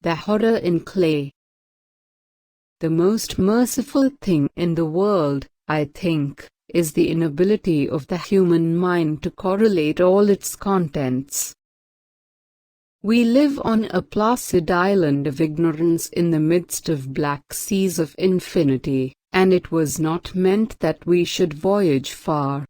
The horror in clay. The most merciful thing in the world, I think, is the inability of the human mind to correlate all its contents. We live on a placid island of ignorance in the midst of black seas of infinity, and it was not meant that we should voyage far.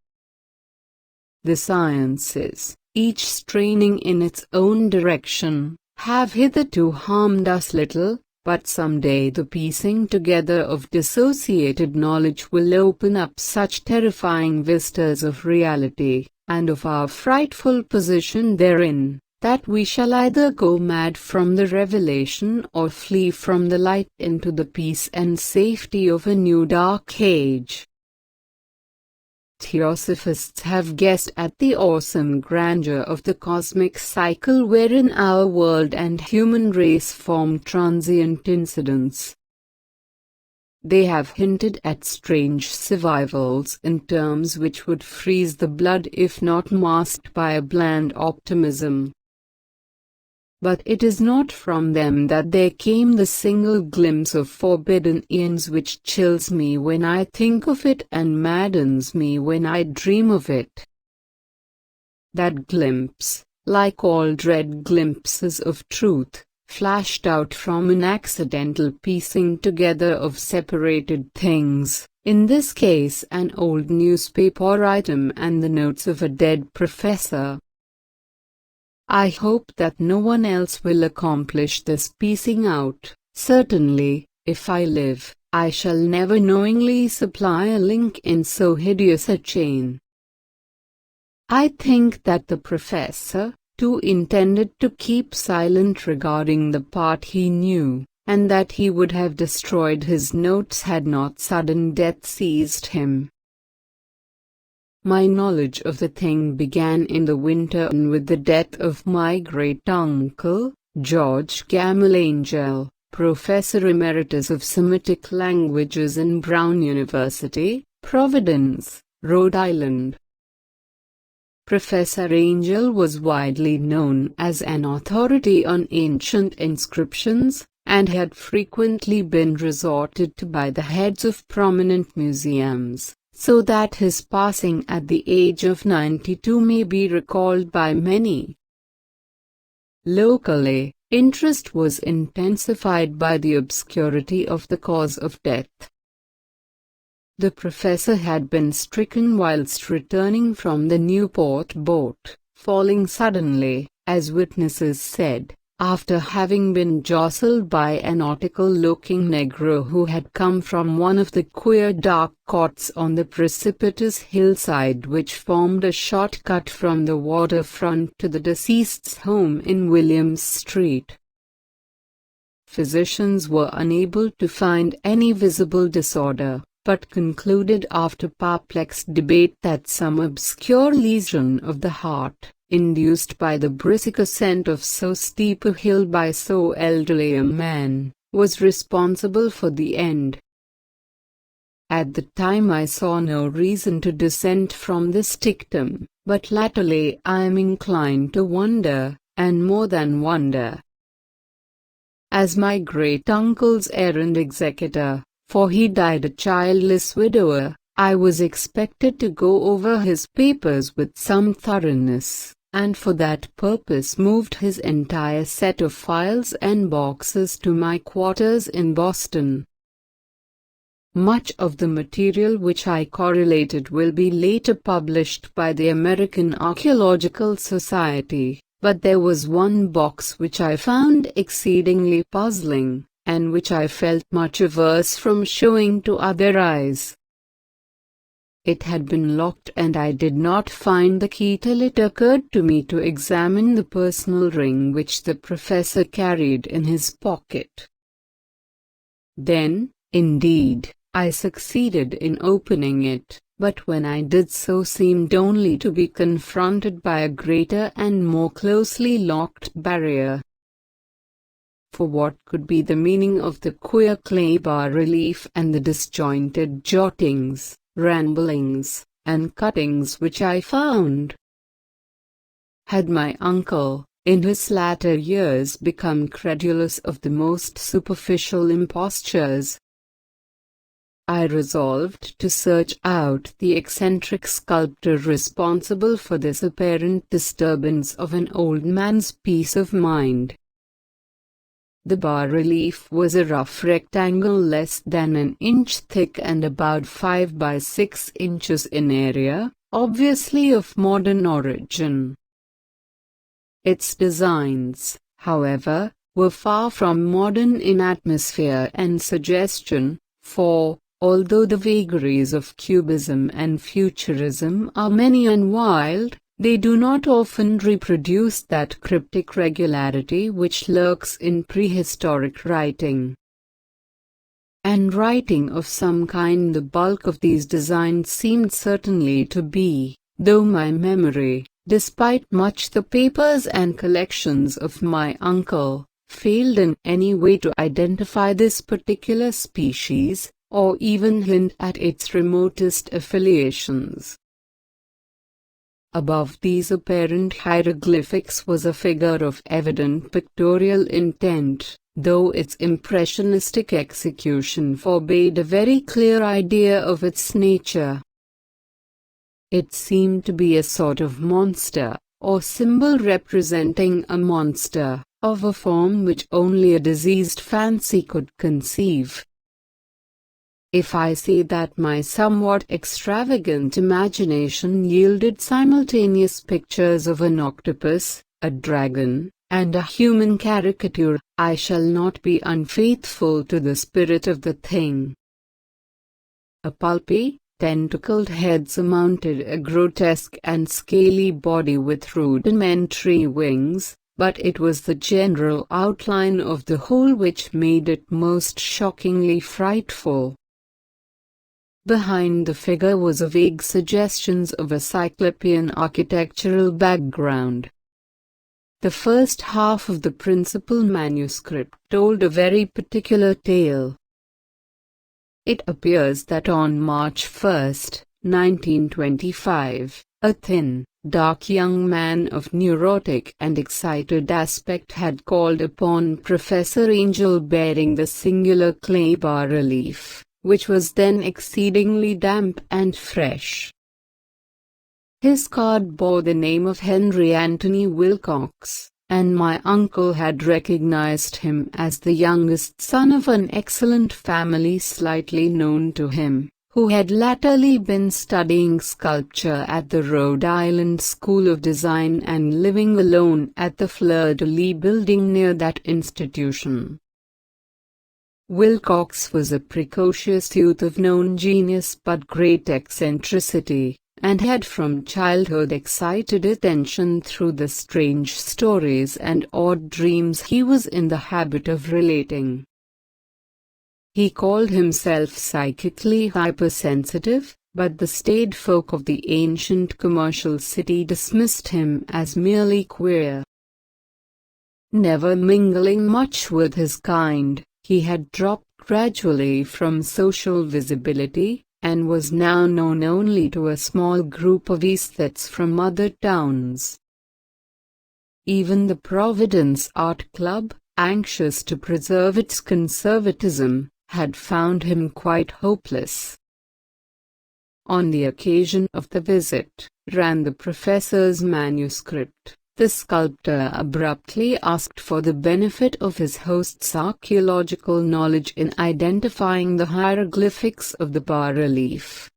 The sciences, each straining in its own direction, have hitherto harmed us little, but someday the piecing together of dissociated knowledge will open up such terrifying vistas of reality, and of our frightful position therein, that we shall either go mad from the revelation or flee from the light into the peace and safety of a new dark age. Theosophists have guessed at the awesome grandeur of the cosmic cycle wherein our world and human race form transient incidents. They have hinted at strange survivals in terms which would freeze the blood if not masked by a bland optimism. But it is not from them that there came the single glimpse of forbidden eons which chills me when I think of it and maddens me when I dream of it. That glimpse, like all dread glimpses of truth, flashed out from an accidental piecing together of separated things, in this case an old newspaper item and the notes of a dead professor. I hope that no one else will accomplish this piecing out. Certainly, if I live, I shall never knowingly supply a link in so hideous a chain. I think that the professor, too, intended to keep silent regarding the part he knew, and that he would have destroyed his notes had not sudden death seized him. My knowledge of the thing began in the winter with the death of my great-uncle, George Gammelangel, Professor Emeritus of Semitic Languages in Brown University, Providence, Rhode Island. Professor Angel was widely known as an authority on ancient inscriptions, and had frequently been resorted to by the heads of prominent museums, so that his passing at the age of 92 may be recalled by many. Locally, interest was intensified by the obscurity of the cause of death. The professor had been stricken whilst returning from the Newport boat, falling suddenly, as witnesses said, after having been jostled by a nautical-looking negro who had come from one of the queer dark courts on the precipitous hillside which formed a short-cut from the waterfront to the deceased's home in Williams Street. Physicians were unable to find any visible disorder, but concluded after perplexed debate that some obscure lesion of the heart, induced by the brisk ascent of so steep a hill by so elderly a man, was responsible for the end. At the time I saw no reason to dissent from this dictum, but latterly I am inclined to wonder, and more than wonder. As my great-uncle's errand executor, for he died a childless widower, I was expected to go over his papers with some thoroughness, and for that purpose moved his entire set of files and boxes to my quarters in Boston. Much of the material which I correlated will be later published by the American Archaeological Society, but there was one box which I found exceedingly puzzling, and which I felt much averse from showing to other eyes. It had been locked and I did not find the key till it occurred to me to examine the personal ring which the professor carried in his pocket. Then, indeed, I succeeded in opening it, but when I did so seemed only to be confronted by a greater and more closely locked barrier. For what could be the meaning of the queer clay bas-relief and the disjointed jottings, ramblings, and cuttings which I found? Had my uncle, in his latter years become credulous of the most superficial impostures. I resolved to search out the eccentric sculptor responsible for this apparent disturbance of an old man's peace of mind. The bas-relief was a rough rectangle less than an inch thick and about 5 by 6 inches in area, obviously of modern origin. Its designs, however, were far from modern in atmosphere and suggestion, for, although the vagaries of Cubism and Futurism are many and wild, they do not often reproduce that cryptic regularity which lurks in prehistoric writing. And writing of some kind the bulk of these designs seemed certainly to be, though my memory, despite much the papers and collections of my uncle, failed in any way to identify this particular species, or even hint at its remotest affiliations. Above these apparent hieroglyphics was a figure of evident pictorial intent, though its impressionistic execution forbade a very clear idea of its nature. It seemed to be a sort of monster, or symbol representing a monster, of a form which only a diseased fancy could conceive. If I say that my somewhat extravagant imagination yielded simultaneous pictures of an octopus, a dragon, and a human caricature, I shall not be unfaithful to the spirit of the thing. A pulpy, tentacled head surmounted a grotesque and scaly body with rudimentary wings, but it was the general outline of the whole which made it most shockingly frightful. Behind the figure was a vague suggestions of a Cyclopean architectural background. The first half of the principal manuscript told a very particular tale. It appears that on March 1, 1925, a thin, dark young man of neurotic and excited aspect had called upon Professor Angel bearing the singular clay bas-relief, which was then exceedingly damp and fresh. His card bore the name of Henry Anthony Wilcox, and my uncle had recognized him as the youngest son of an excellent family slightly known to him, who had latterly been studying sculpture at the Rhode Island School of Design and living alone at the Fleur-de-Lis building near that institution. Wilcox was a precocious youth of known genius but great eccentricity, and had from childhood excited attention through the strange stories and odd dreams he was in the habit of relating. He called himself psychically hypersensitive, but the staid folk of the ancient commercial city dismissed him as merely queer. Never mingling much with his kind, he had dropped gradually from social visibility, and was now known only to a small group of aesthetes from other towns. Even the Providence Art Club, anxious to preserve its conservatism, had found him quite hopeless. On the occasion of the visit, ran the professor's manuscript, the sculptor abruptly asked for the benefit of his host's archaeological knowledge in identifying the hieroglyphics of the bas-relief.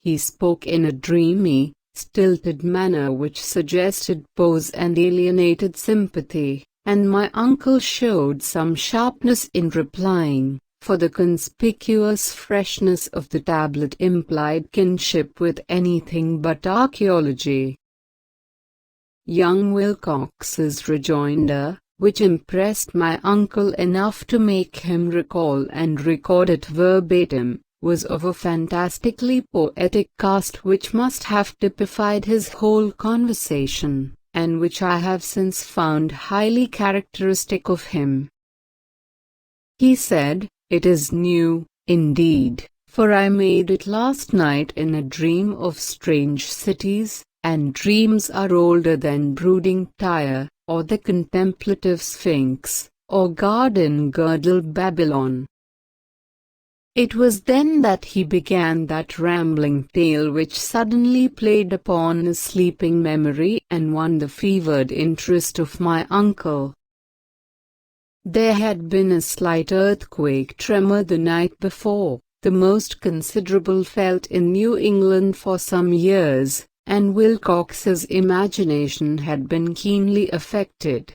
He spoke in a dreamy, stilted manner which suggested pose and alienated sympathy, and my uncle showed some sharpness in replying, for the conspicuous freshness of the tablet implied kinship with anything but archaeology. Young Wilcox's rejoinder, which impressed my uncle enough to make him recall and record it verbatim, was of a fantastically poetic cast which must have typified his whole conversation, and which I have since found highly characteristic of him. He said, "It is new, indeed, for I made it last night in a dream of strange cities, and dreams are older than brooding Tyre, or the contemplative Sphinx, or garden-girdled Babylon. It was then that he began that rambling tale which suddenly played upon his sleeping memory and won the fevered interest of my uncle. There had been a slight earthquake tremor the night before, the most considerable felt in New England for some years, and Wilcox's imagination had been keenly affected.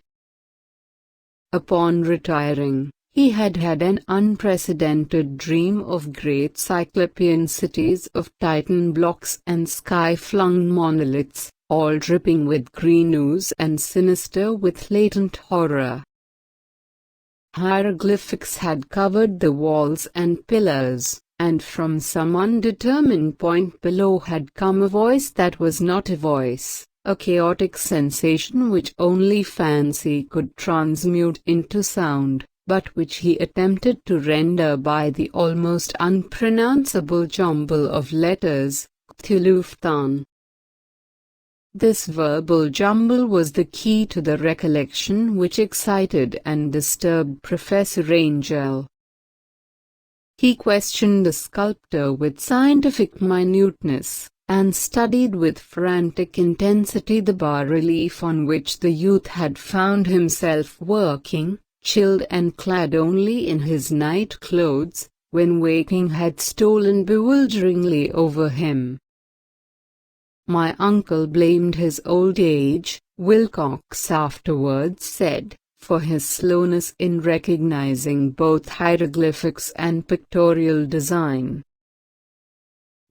Upon retiring, he had had an unprecedented dream of great cyclopean cities of Titan blocks and sky-flung monoliths, all dripping with green ooze and sinister with latent horror. Hieroglyphics had covered the walls and pillars, and from some undetermined point below had come a voice that was not a voice, a chaotic sensation which only fancy could transmute into sound, but which he attempted to render by the almost unpronounceable jumble of letters, Cthulhu. This verbal jumble was the key to the recollection which excited and disturbed Professor Angel. He questioned the sculptor with scientific minuteness, and studied with frantic intensity the bas-relief on which the youth had found himself working, chilled and clad only in his night clothes, when waking had stolen bewilderingly over him. My uncle blamed his old age, Wilcox afterwards said, for his slowness in recognizing both hieroglyphics and pictorial design.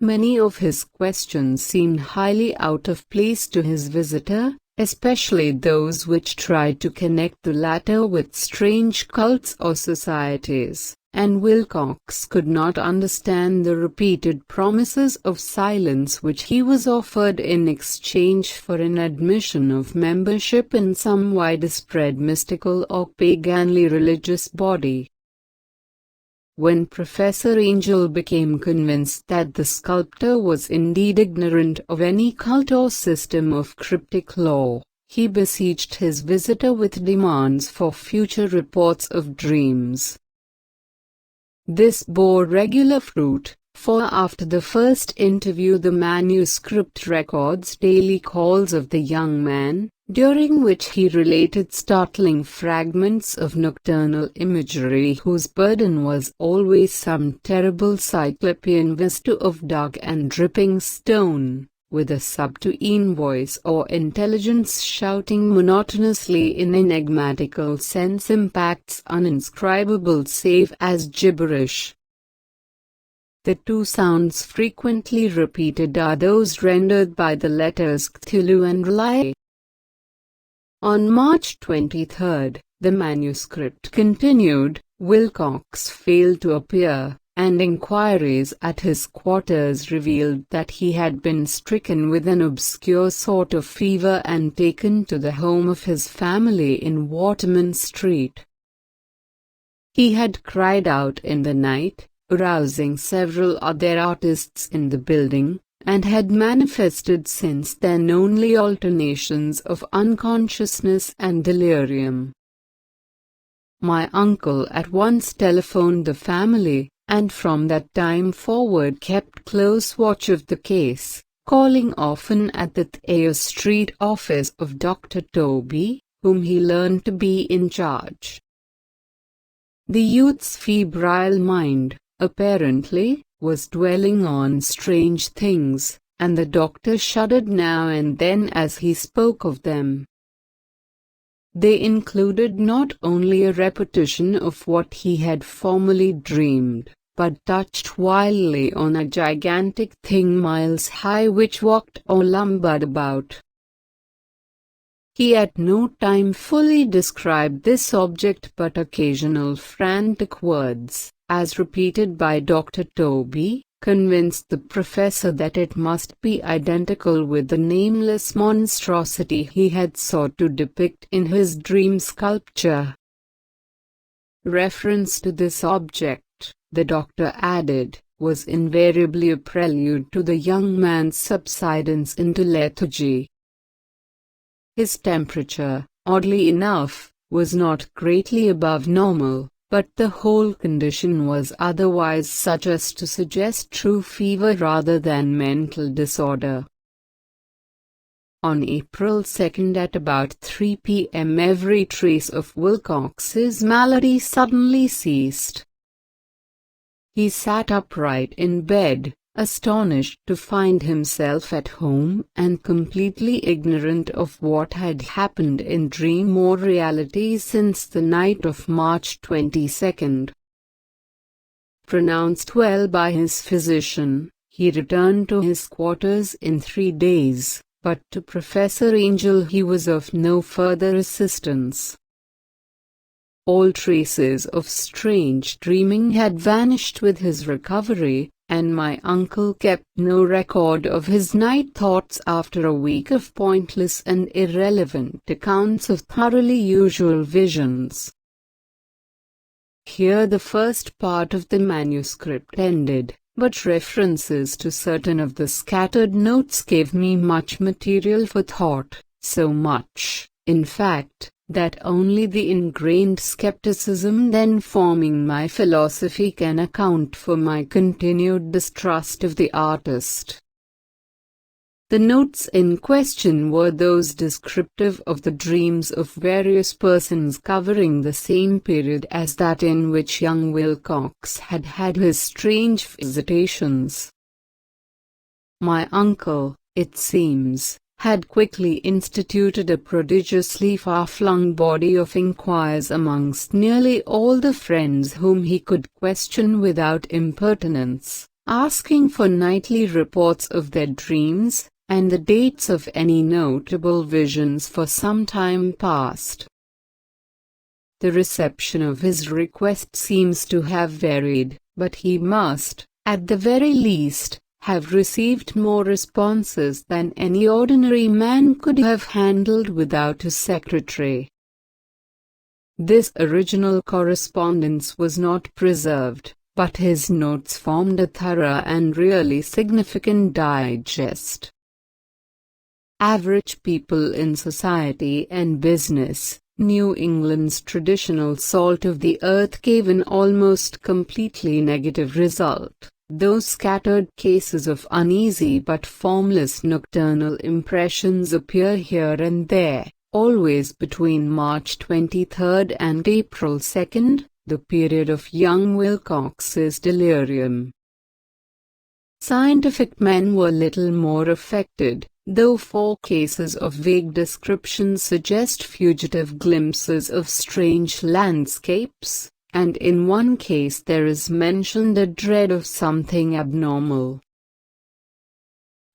Many of his questions seemed highly out of place to his visitor, especially those which tried to connect the latter with strange cults or societies, and Wilcox could not understand the repeated promises of silence which he was offered in exchange for an admission of membership in some widespread mystical or paganly religious body. When Professor Angel became convinced that the sculptor was indeed ignorant of any cult or system of cryptic law, he besieged his visitor with demands for future reports of dreams. This bore regular fruit, for after the first interview the manuscript records daily calls of the young man, during which he related startling fragments of nocturnal imagery whose burden was always some terrible cyclopean vista of dark and dripping stone, with a subterranean voice or intelligence shouting monotonously in enigmatical sense impacts uninscribable save as gibberish. The two sounds frequently repeated are those rendered by the letters Cthulhu and R'lyeh. On March 23, the manuscript continued, Wilcox failed to appear, and inquiries at his quarters revealed that he had been stricken with an obscure sort of fever and taken to the home of his family in Waterman Street. He had cried out in the night, arousing several other artists in the building, and had manifested since then only alternations of unconsciousness and delirium. My uncle at once telephoned the family, and from that time forward kept close watch of the case, calling often at the Thayer Street office of Dr. Toby, whom he learned to be in charge. The youth's febrile mind, apparently, was dwelling on strange things, and the doctor shuddered now and then as he spoke of them. They included not only a repetition of what he had formerly dreamed, but touched wildly on a gigantic thing miles high which walked or lumbered about. He at no time fully described this object, but occasional frantic words, as repeated by Dr. Toby, convinced the professor that it must be identical with the nameless monstrosity he had sought to depict in his dream sculpture. Reference to this object, the doctor added, was invariably a prelude to the young man's subsidence into lethargy. His temperature, oddly enough, was not greatly above normal, but the whole condition was otherwise such as to suggest true fever rather than mental disorder. On April 2 at about 3 p.m. every trace of Wilcox's malady suddenly ceased. He sat upright in bed, astonished to find himself at home and completely ignorant of what had happened in dream or reality since the night of March 22. Pronounced well by his physician, he returned to his quarters in 3 days. But to Professor Angel he was of no further assistance. All traces of strange dreaming had vanished with his recovery, and my uncle kept no record of his night thoughts after a week of pointless and irrelevant accounts of thoroughly usual visions. Here the first part of the manuscript ended, but references to certain of the scattered notes gave me much material for thought, so much, in fact, that only the ingrained skepticism then forming my philosophy can account for my continued distrust of the artist. The notes in question were those descriptive of the dreams of various persons covering the same period as that in which young Wilcox had had his strange visitations. My uncle, it seems, had quickly instituted a prodigiously far-flung body of inquiries amongst nearly all the friends whom he could question without impertinence, asking for nightly reports of their dreams, and the dates of any notable visions for some time past. The reception of his request seems to have varied, but he must, at the very least, have received more responses than any ordinary man could have handled without a secretary. This original correspondence was not preserved, but his notes formed a thorough and really significant digest. Average people in society and business, New England's traditional salt of the earth gave an almost completely negative result, though scattered cases of uneasy but formless nocturnal impressions appear here and there, always between March 23 and April 2, the period of young Wilcox's delirium. Scientific men were little more affected, though 4 cases of vague description suggest fugitive glimpses of strange landscapes, and in one case there is mentioned a dread of something abnormal.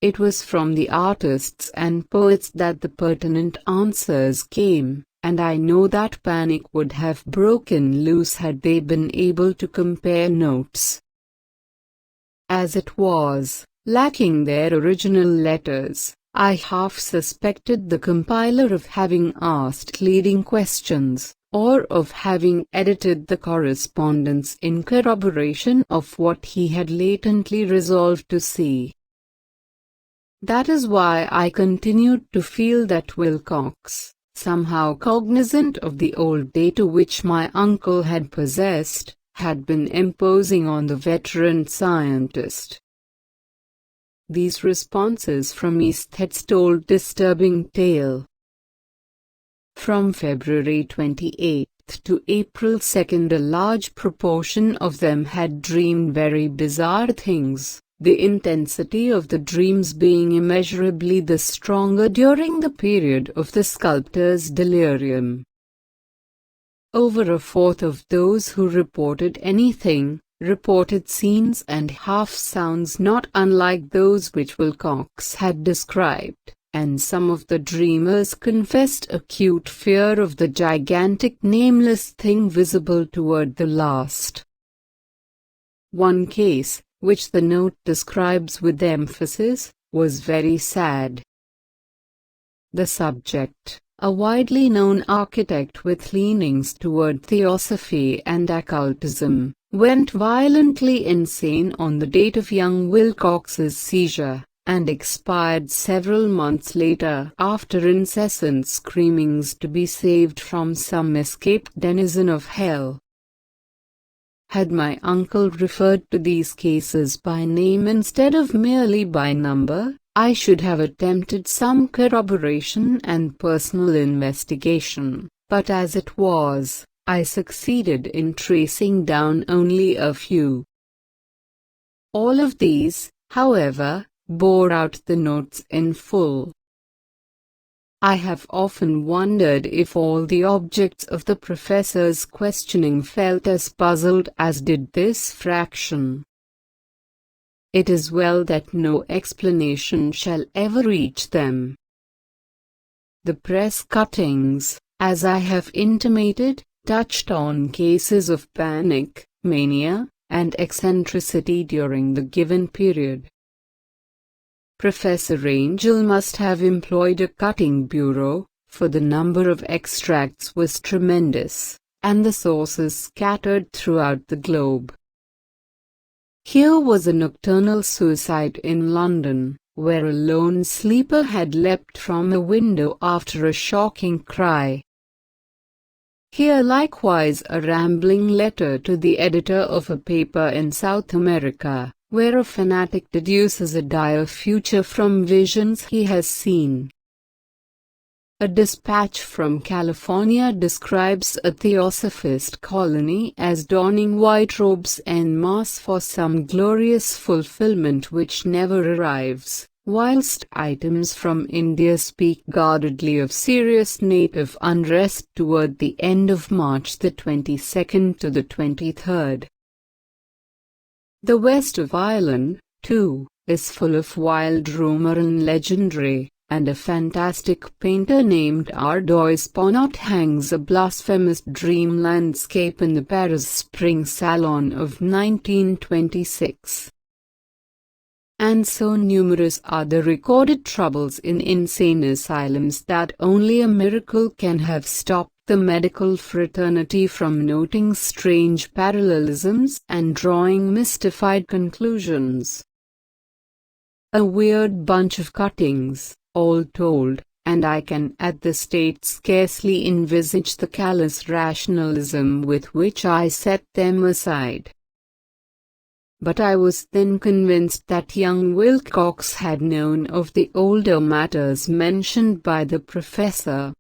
It was from the artists and poets that the pertinent answers came, and I know that panic would have broken loose had they been able to compare notes. As it was, lacking their original letters, I half suspected the compiler of having asked leading questions, or of having edited the correspondence in corroboration of what he had latently resolved to see. That is why I continued to feel that Wilcox, somehow cognizant of the old data which my uncle had possessed, had been imposing on the veteran scientist. These responses from East had told disturbing tale. From February 28 to April 2 a large proportion of them had dreamed very bizarre things, the intensity of the dreams being immeasurably the stronger during the period of the sculptor's delirium. Over a fourth of those who reported anything, reported scenes and half-sounds not unlike those which Wilcox had described, and some of the dreamers confessed acute fear of the gigantic nameless thing visible toward the last. One case, which the note describes with emphasis, was very sad. The subject, a widely known architect with leanings toward theosophy and occultism, went violently insane on the date of young Wilcox's seizure, and expired several months later after incessant screamings to be saved from some escaped denizen of hell. Had my uncle referred to these cases by name instead of merely by number, I should have attempted some corroboration and personal investigation, but as it was, I succeeded in tracing down only a few. All of these, however, bore out the notes in full. I have often wondered if all the objects of the professor's questioning felt as puzzled as did this fraction. It is well that no explanation shall ever reach them. The press cuttings, as I have intimated, touched on cases of panic, mania, and eccentricity during the given period. Professor Angel must have employed a cutting bureau, for the number of extracts was tremendous, and the sources scattered throughout the globe. Here was a nocturnal suicide in London, where a lone sleeper had leapt from a window after a shocking cry. Here likewise a rambling letter to the editor of a paper in South America, where a fanatic deduces a dire future from visions he has seen. A dispatch from California describes a theosophist colony as donning white robes en masse for some glorious fulfillment which never arrives, whilst items from India speak guardedly of serious native unrest toward the end of March the 22nd to the 23rd. The west of Ireland, too, is full of wild rumor and legendary, and a fantastic painter named Ardois Ponot hangs a blasphemous dream landscape in the Paris Spring Salon of 1926. And so numerous are the recorded troubles in insane asylums that only a miracle can have stopped the medical fraternity from noting strange parallelisms and drawing mystified conclusions. A weird bunch of cuttings, all told, and I can at this state scarcely envisage the callous rationalism with which I set them aside. But I was then convinced that young Wilcox had known of the older matters mentioned by the professor,